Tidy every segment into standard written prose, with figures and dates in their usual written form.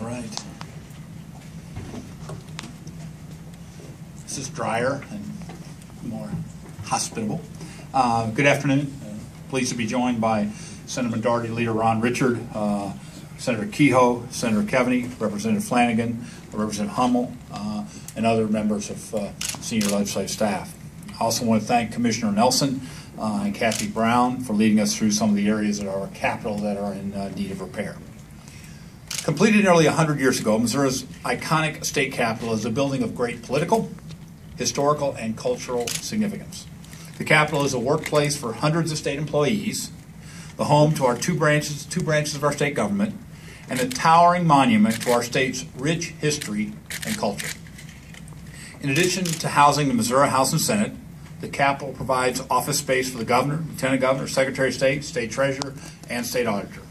All right. This is drier and more hospitable. Good afternoon. Pleased to be joined by Senate Majority Leader Ron Richard, Senator Kehoe, Senator Keaveny, Representative Flanigan, Representative Hummel, and other members of senior legislative staff. I also want to thank Commissioner Nelson and Kathy Brown for leading us through some of the areas of our capital that are in need of repair. Completed nearly 100 years ago, Missouri's iconic state capitol is a building of great political, historical, and cultural significance. The Capitol is a workplace for hundreds of state employees, the home to our two branches of our state government, and a towering monument to our state's rich history and culture. In addition to housing the Missouri House and Senate, the Capitol provides office space for the governor, lieutenant governor, secretary of state, state treasurer, and state auditor.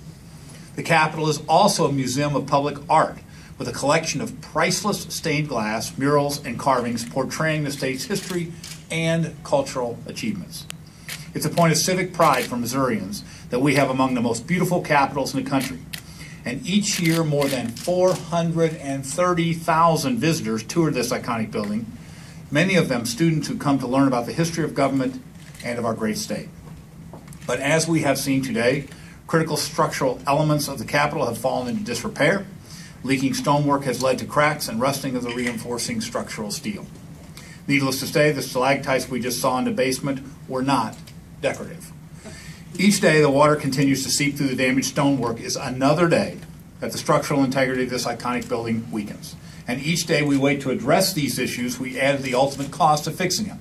The Capitol is also a museum of public art with a collection of priceless stained glass, murals, and carvings portraying the state's history and cultural achievements. It's a point of civic pride for Missourians that we have among the most beautiful capitals in the country. And each year, more than 430,000 visitors tour this iconic building, many of them students who come to learn about the history of government and of our great state. But as we have seen today, critical structural elements of the Capitol have fallen into disrepair. Leaking stonework has led to cracks and rusting of the reinforcing structural steel. Needless to say, the stalactites we just saw in the basement were not decorative. Each day the water continues to seep through the damaged stonework is another day that the structural integrity of this iconic building weakens. And each day we wait to address these issues, we add the ultimate cost of fixing them.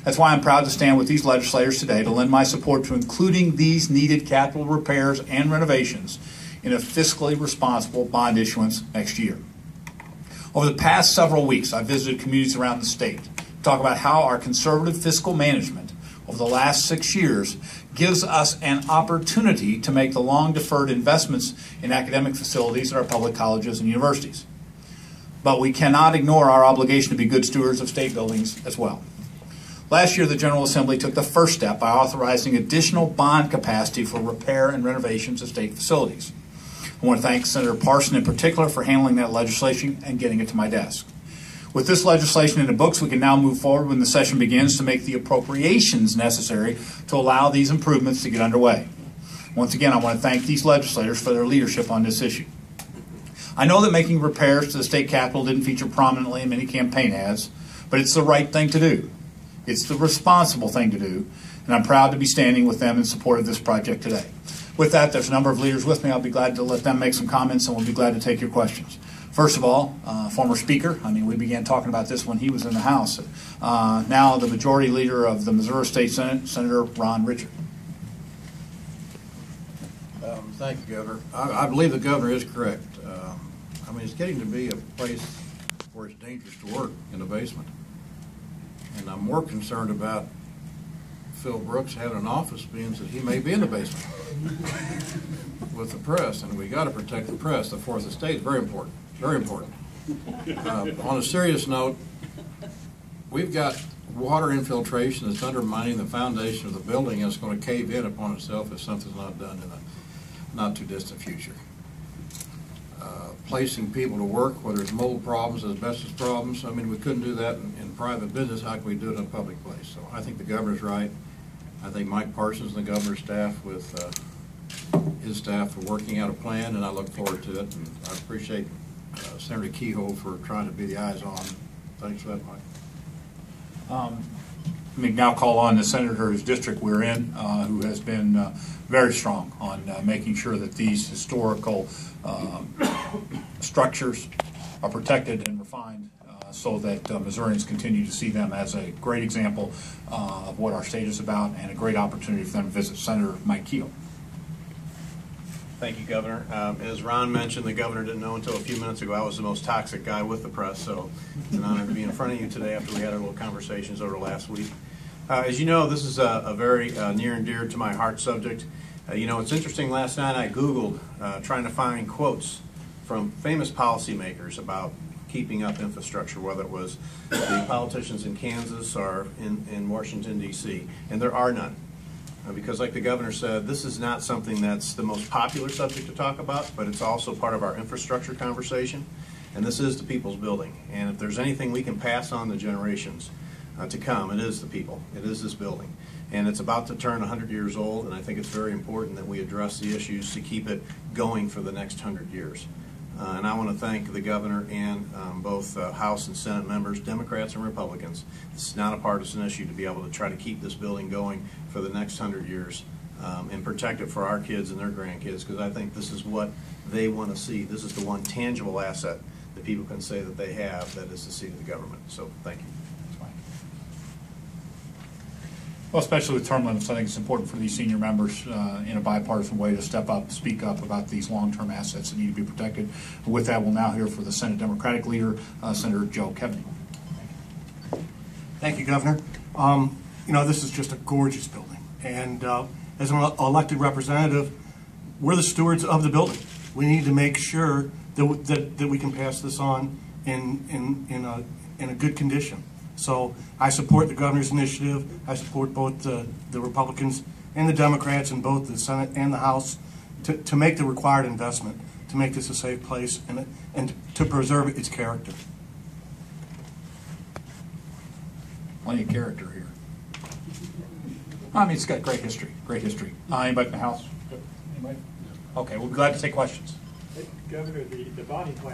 That's why I'm proud to stand with these legislators today to lend my support to including these needed capital repairs and renovations in a fiscally responsible bond issuance next year. Over the past several weeks, I've visited communities around the state to talk about how our conservative fiscal management over the last 6 years gives us an opportunity to make the long-deferred investments in academic facilities at our public colleges and universities. But we cannot ignore our obligation to be good stewards of state buildings as well. Last year, the General Assembly took the first step by authorizing additional bond capacity for repair and renovations of state facilities. I want to thank Senator Parson in particular for handling that legislation and getting it to my desk. With this legislation in the books, we can now move forward when the session begins to make the appropriations necessary to allow these improvements to get underway. Once again, I want to thank these legislators for their leadership on this issue. I know that making repairs to the state capitol didn't feature prominently in many campaign ads, but it's the right thing to do. It's the responsible thing to do, and I'm proud to be standing with them in support of this project today. With that, there's a number of leaders with me. I'll be glad to let them make some comments, and we'll be glad to take your questions. First of all, former Speaker, we began talking about this when he was in the House. Now the Majority Leader of the Missouri State Senate, Senator Ron Richard. Thank you, Governor. I believe the Governor is correct. It's getting to be a place where it's dangerous to work in the basement. And I'm more concerned about Phil Brooks having an office means that he may be in the basement with the press, and we got to protect the press. The fourth estate is very important, very important. On a serious note, we've got water infiltration that's undermining the foundation of the building, and it's going to cave in upon itself if something's not done in the not too distant future. Placing people to work where there's mold problems, asbestos problems, we couldn't do that in private business. How can we do it in a public place? So I think the Governor's right. I think Mike Parsons and the Governor's staff with his staff are working out a plan, and I look forward to it. And I appreciate Senator Kehoe for trying to be the eyes on. Thanks for that, Mike. Let me now call on the senator whose district we're in, who has been very strong on making sure that these historical structures are protected and refined so that Missourians continue to see them as a great example of what our state is about and a great opportunity for them to visit. Senator Mike Kehoe. Thank you, Governor. As Ron mentioned, the Governor didn't know until a few minutes ago I was the most toxic guy with the press, so it's an honor to be in front of you today after we had our little conversations over last week. As you know, this is a very near and dear to my heart subject. It's interesting, last night I Googled trying to find quotes from famous policymakers about keeping up infrastructure, whether it was the politicians in Kansas or in Washington, D.C., and there are none. because like the governor said, this is not something that's the most popular subject to talk about, but it's also part of our infrastructure conversation. And this is the people's building. And if there's anything we can pass on to generations to come, it is the people. It is this building. And it's about to turn 100 years old, and I think it's very important that we address the issues to keep it going for the next 100 years. And I want to thank the governor and both House and Senate members, Democrats and Republicans. This is not a partisan issue to be able to try to keep this building going for the next 100 years and protect it for our kids and their grandkids, because I think this is what they want to see. This is the one tangible asset that people can say that they have, that is the seat of the government. So thank you. Well, especially with term limits, I think it's important for these senior members in a bipartisan way to step up, speak up about these long-term assets that need to be protected. With that, we'll now hear from the Senate Democratic leader, Senator Joe Keaveny. Thank you, Governor. You know, this is just a gorgeous building. And as an elected representative, we're the stewards of the building. We need to make sure that we can pass this on in a good condition. So I support the governor's initiative. I support both the Republicans and the Democrats in both the Senate and the House to make the required investment, to make this a safe place and to preserve its character. Plenty of character here. I mean, it's got great history, great history. Anybody in the House? Anybody? Okay, we'll be glad to take questions. Governor, the body plan